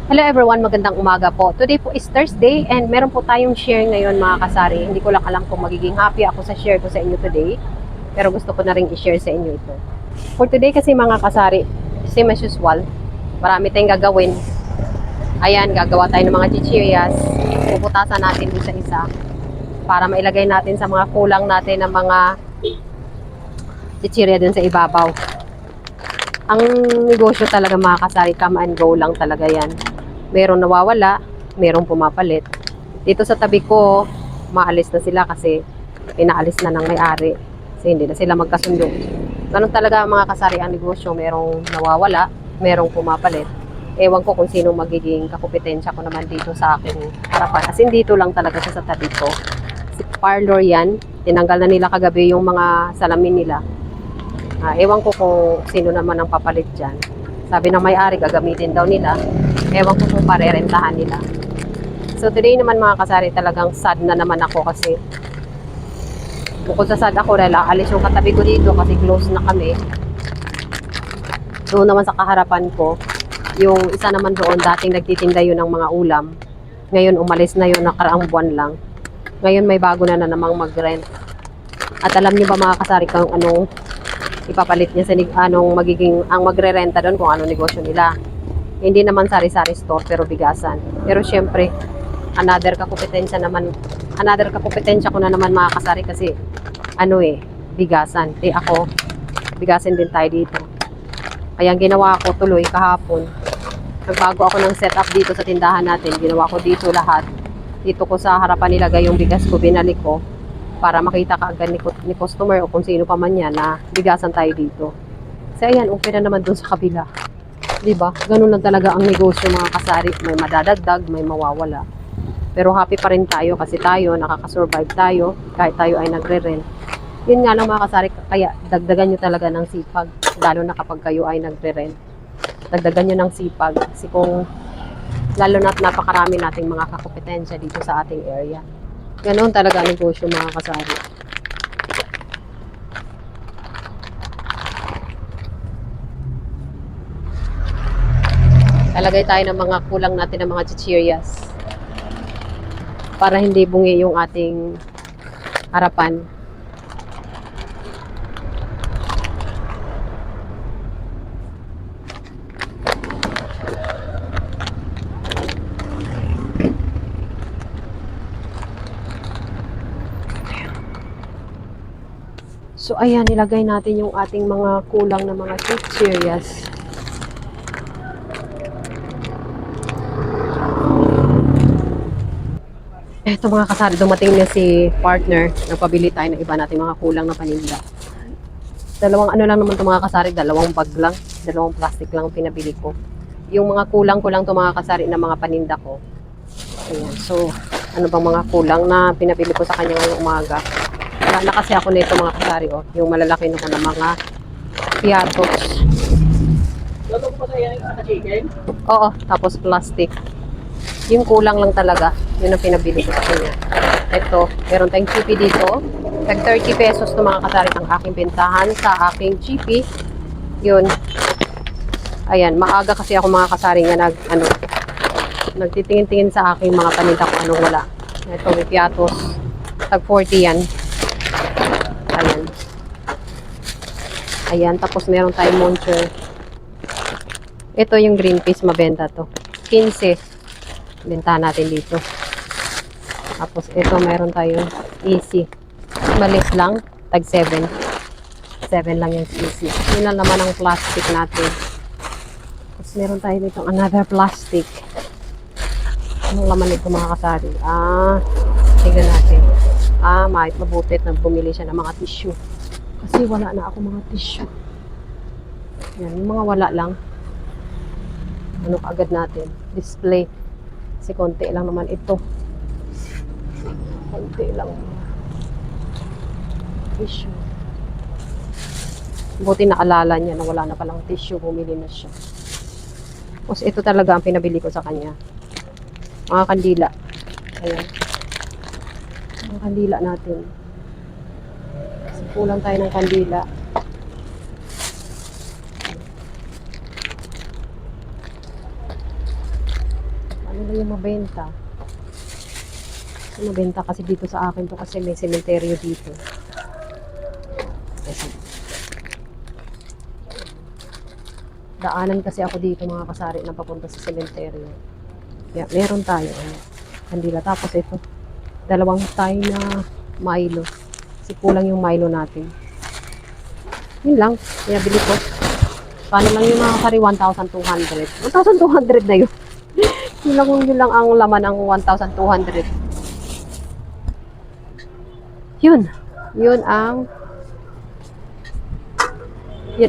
Hello everyone, magandang umaga po. Today po is Thursday and meron po tayong share ngayon mga kasari. Hindi ko lang alam kung magiging happy ako sa share ko sa inyo today. Pero gusto ko na rin i-share sa inyo ito. For today kasi mga kasari, same as usual, marami tayong gagawin. Ayan, gagawa tayo ng mga chichirias. Puputasan natin isa isa para mailagay natin sa mga kulang natin ng mga chichirya dun sa ibabaw. Ang negosyo talaga mga kasari, come and go lang talaga yan. Merong nawawala, merong pumapalit. Dito sa tabi ko, maalis na sila kasi inaalis na ng may-ari. Kasi hindi na sila magkasundo. Ganun talaga mga kasari ang negosyo. Merong nawawala, merong pumapalit. Ewan ko kung sino magiging kakumpetensya ko naman dito sa aking harapan. As in dito lang talaga siya sa tabi ko. Si parlor yan. Tinanggal na nila kagabi yung mga salamin nila. Ewan ko kung sino naman ang papalit dyan. Sabi ng may-ari, gagamitin daw nila. Ewan ko kung parerentahan nila. So today naman mga kasari, talagang sad na naman ako kasi bukod sa sad ako dahil aalis yung katabi ko dito kasi close na kami. Doon naman sa kaharapan ko, yung isa naman doon, dating nagtitinda yun ng mga ulam. Ngayon umalis na yun, nakaraang buwan lang. Ngayon may bago na namang mag-rent. At alam niyo ba mga kasari kung anong ipapalit niya sa anong magiging ang magre-renta doon kung anong negosyo nila. Hindi naman sari-sari store pero bigasan. Pero syempre, another kakumpetensya ko na naman mga kasari kasi bigasan. Ako, bigasin din tayo dito. Kaya ang ginawa ko tuloy kahapon, nagbago ako ng setup dito sa tindahan natin. Ginawa ko dito lahat. Dito ko sa harapan nilagay yung bigas ko, binalik ko para makita ka agad ni customer o kung sino pa man yan na bigasan tayo dito. So ayan, okay na naman dun sa kabila. Diba? Ganun lang talaga ang negosyo mga kasari. May madadagdag, may mawawala. Pero happy pa rin tayo kasi tayo, nakakasurvive tayo kahit tayo ay nagre-rent. Yun nga lang mga kasari, kaya dagdagan nyo talaga ng sipag. Lalo na kapag kayo ay nagre-rent. Dagdagan nyo ng sipag. Kasi kung lalo na't napakarami nating mga kakompetensya dito sa ating area. Ganoon talaga ang negosyo mga kasari. Talagay tayo ng mga kulang natin ng mga chichirias para hindi bungi yung ating harapan. So ayan, nilagay natin yung ating mga kulang na mga chichirias. Eto mga kasari, dumating na si partner. Nagpabili tayo ng iba nating mga kulang na paninda. Dalawang ano lang naman ito mga kasari, dalawang bag lang. Dalawang plastic lang pinabili ko. Yung mga kulang ko lang ito mga kasari na mga paninda ko. Ayan, so ano bang mga kulang na pinabili ko sa kanya ngayong umaga. Wala kasi ako nito mga kasari, oh. Yung malalaki na ko na mga piatos. Oo, tapos plastic. Yung kulang lang talaga, yun ang pinabili ko sa kanya. Ito, meron tayong chippy dito. Tag 30 pesos to mga kasari ang aking bentahan sa aking chippy. Yun. Ayan, maaga kasi ako mga kasari nga nagtitingin-tingin sa aking mga paninda kung anong wala. Ito, may piatos. Tag 40 yan. Ayan. Ayan, tapos meron tayong muncher. Ito yung green peas, mabenta to. 15. Bentahan natin dito. Tapos ito, meron tayong easy. Malis lang, tag 7. 7 lang yung easy. Yun lang naman ang plastic natin. Tapos meron tayo dito another plastic. Anong laman nito mga kasari? Tingnan natin. Mabutit na bumili siya ng mga tissue. Kasi wala na ako mga tissue. Yan, yung mga wala lang. Ano kaagad natin? Display. Kasi konti lang naman ito. Konti lang. Tissue. Buti naalala niya na wala na palang tissue. Bumili na siya. Tapos ito talaga ang pinabili ko sa kanya. Mga kandila. Ayan. Mga kandila natin. Kasi kulang tayo ng kandila. yung mabenta. Yung mabenta kasi dito sa akin to kasi may sementeryo dito. Kasi, daanan kasi ako dito mga kasari na papunta sa sementeryo. Kaya meron tayo. Kandila. Tapos ito. Dalawang tayo na Milo. Kasi kulang yung Milo natin. Yun lang. Kaya bili ko. Paano lang yung mga kari 1,200. 1,200 na yun. Yun lang ang laman ng 1,200. Yun. Yun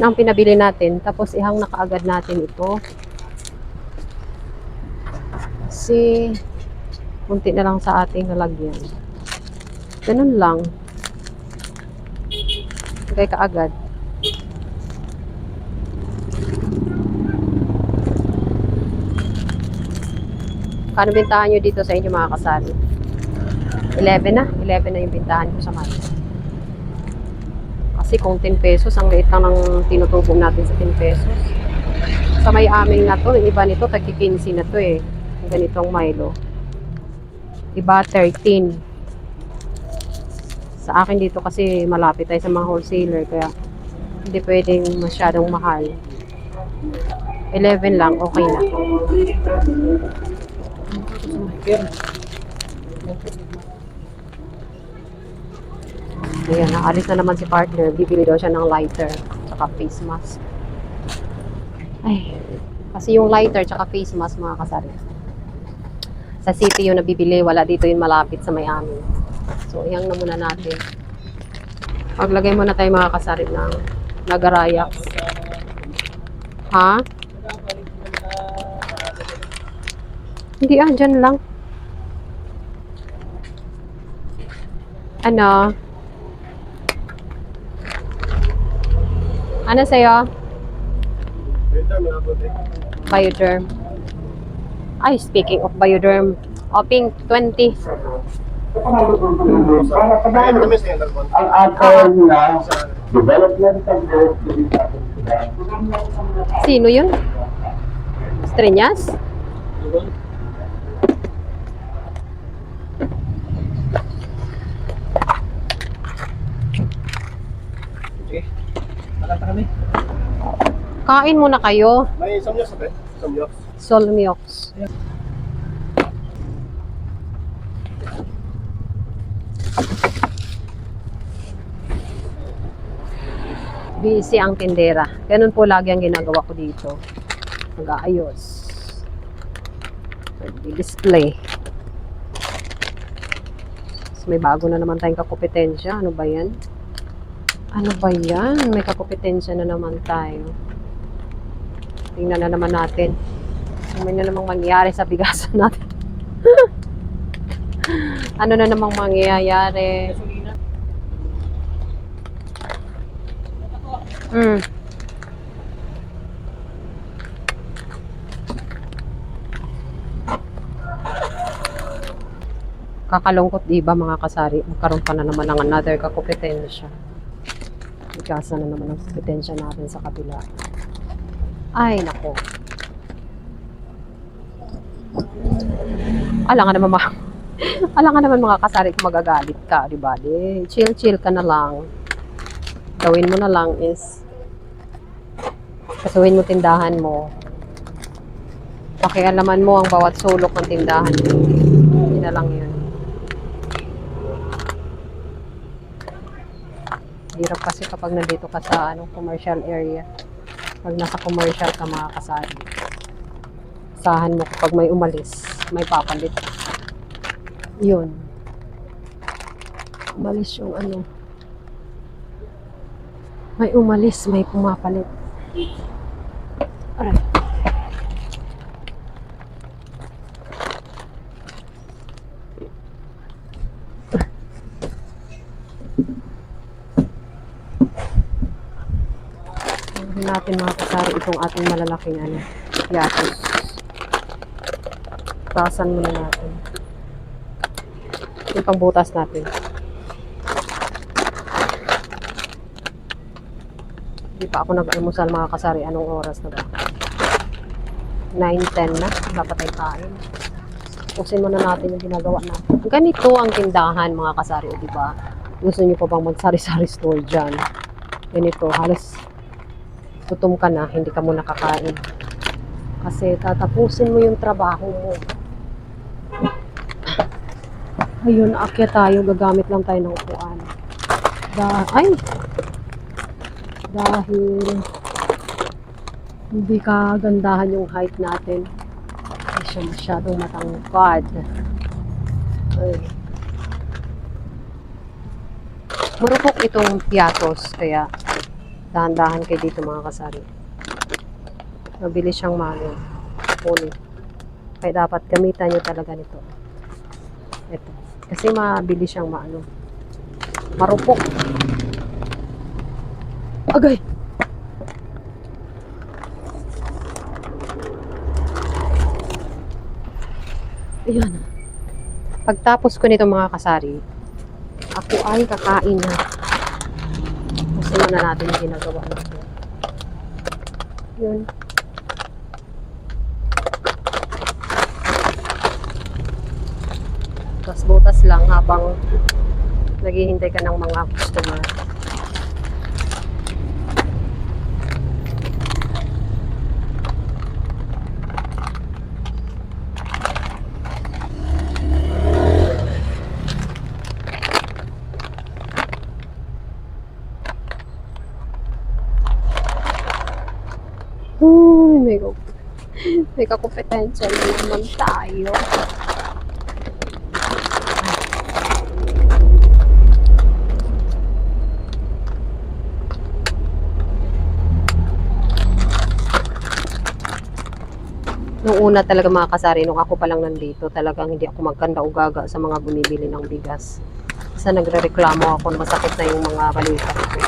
ang pinabili natin. Tapos ihang nakaagad natin ito. Kasi kunti na lang sa ating lalagyan. Ganun lang. Lagay kaagad. Kano bintahan nyo dito sa inyo mga kasari? 11 na. 11 na yung bintahan ko sa Milo. Kasi kung 10 pesos, ang liit lang ng tinutubong natin sa 10 pesos. Sa may aming na to, iba nito, tagi-15 na to eh. Ganitong Milo. Iba 13. Sa akin dito kasi malapit tayo sa mga wholesaler, kaya hindi pwedeng masyadong mahal. 11 lang, okay na. Ayan, naalis na naman si partner. Bibili daw siya ng lighter tsaka face mask. Ay, kasi yung lighter tsaka face mask mga kasari, sa city yung nabibili, wala dito yung malapit sa may-amin. So, iyang na muna natin. Paglagay muna tayo mga kasari ng Nagarayax. Ha? Hindi dyan lang. Ano? Ano sa'yo? Bioderm. Ay, speaking of Bioderm. Pink 20. Ang ating na developmental growth. Sino yun? Strenyas? Kain muna kayo. May samyos ba? Samyos. Solmiox. Busy ang tindera. Ganun po lagi ang ginagawa ko dito. Mag-aayos. Display. May bago na naman tayong kakompetensya. Ano ba yan? Ano ba yan? May kakompetensya na naman tayo. Tingnan na naman natin. Ano na namang mangyayari sa bigasan natin. Ano na namang mangyayari? Kakalungkot diba mga kasari? Magkaroon pa na naman ng another kakompetensya. Bigasan na naman ang kompetensya natin sa kabila. Ay, nako. Alam nga naman mga kasari kung magagalit ka, di ba? Chill ka na lang. Gawin mo na lang is kasuhin mo tindahan mo. Pakialaman mo ang bawat sulok ng tindahan mo. Hindi na lang yun. Hirap kasi kapag nandito ka sa commercial area. Pag nasa commercial ka mga kasari, asahan mo kapag may umalis, may papalit. Yun. Umalis yung may umalis, may pumapalit. Aray. Natin mga kasari itong ating malalaking yatos. Tasan muna natin yung pangbutas natin. Hindi pa ako nag-almusal mga kasari. Anong oras na ba? 9:10 na. Dapat ay kain. Tapusin muna natin yung ginagawa natin. Ganito ang tindahan, mga kasari, di ba? Gusto niyo pa bang magsari-sari store dyan? Ganito, halos gutom ka na, hindi ka muna kakain. Kasi tatapusin mo yung trabaho mo. Ayun, aakyat tayo. Gagamit lang tayo ng upuan. Dahil hindi kagandahan yung height natin. Hindi siya masyadong matangkad. Ay. Marupok itong piatos, kaya dahan-dahan kayo dito mga kasari. Mabilis siyang punit. Kaya dapat gamitan nyo talaga nito. Ito. Kasi mabilis siyang marupok. Agay! Ayan. Pagtapos ko nito mga kasari, ako ay kakain na. Kasi na natin yung ginagawa natin. Yun. Tapos butas lang habang naghihintay ka ng mga customer. May kakompetensya na naman tayo. Noong una talaga mga kasari, nung ako pa lang nandito, talagang hindi ako magkanda-ugaga sa mga bumibili ng bigas. Kasi nagre-reklamo ako na masakit na yung mga balikat ko.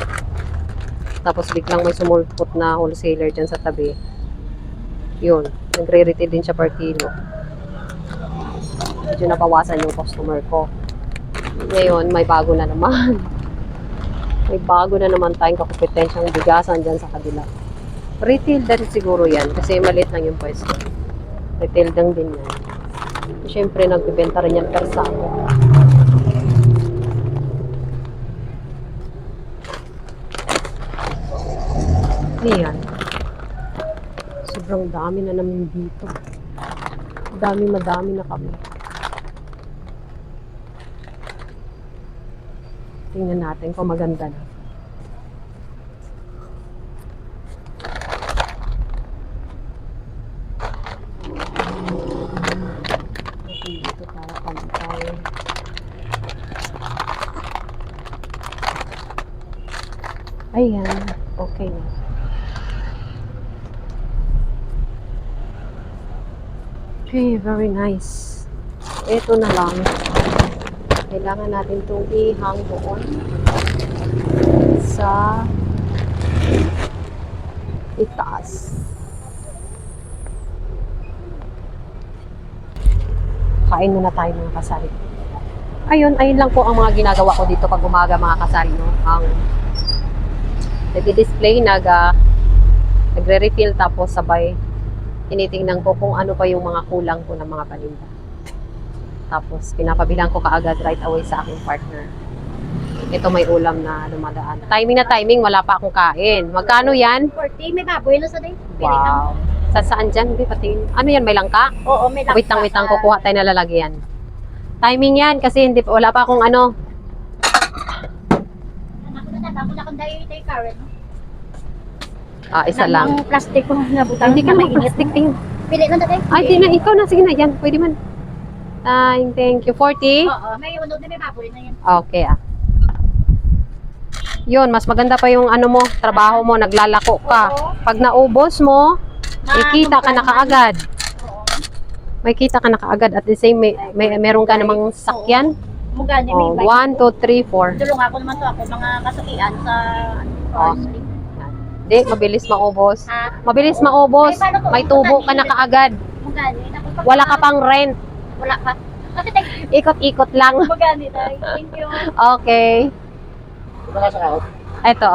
Tapos biglang may sumulpot na wholesaler dyan sa tabi. Yun, nagre-retail din siya per kilo. Medyo nabawasan yung customer ko. Ngayon, may bago na naman. May bago na naman tayong kakompetensyang bigasan dyan sa kabila. Retail din siguro yan, kasi maliit lang yung pwesto. Retail lang din yan. Siyempre, nagbibenta rin yan per sako. Ayan. Sobrang dami na namin dito. Madami na kami. Tingnan natin kung maganda na. Dito para pantay. Ayan. Okay na. Okay, very nice. Ito na lang. Kailangan natin itong ihang doon sa itaas. Kain muna tayo mga kasari. Ayun lang po ang mga ginagawa ko dito pag umaga mga kasari. No? Ang nag-display, nagre-refill tapos sabay tinitingnan ko kung ano pa yung mga kulang ko ng mga paninda. Tapos, pinapabilang ko kaagad right away sa aking partner. Ito may ulam na dumadaan. Timing, wala pa akong kain. Magkano yan? 40, may baboy na sa day. Wow. Saan dyan? Di pating. Ano yan, may langka? Oo, may langka. Wait lang, kukuha tayo na lalagyan. Timing yan, kasi wala pa akong ano. Anak ko na kung tayo Karen. Isa lang. Ang plastic ko nabutang. Hindi ka mag-plastic ting. Pili na tayo. Ay, di na, ikaw na. Sige na, yan. Pwede man. Thank you. 40? Oo, may unod na may baboy na yan. Okay, Yun, mas maganda pa yung ano mo, trabaho mo, naglalako ka. Pag naubos mo, ikita ka na kaagad. Oo. May kita ka na kaagad. At the same, meron ka namang sakyan. Mugani, Oh, may 1, 2, 3, 4. Tulong ako naman to ako, mga kasukian sa Oh. forestry. Di, mabilis maubos. Ha? Mabilis maubos. May tubo ka na kaagad. Mugani. Wala ka pang rent. Wala pa. Kasi tayo, Ikot-ikot lang. mugani tayo. Thank you. Okay. Ito ka sa kahit. Ito,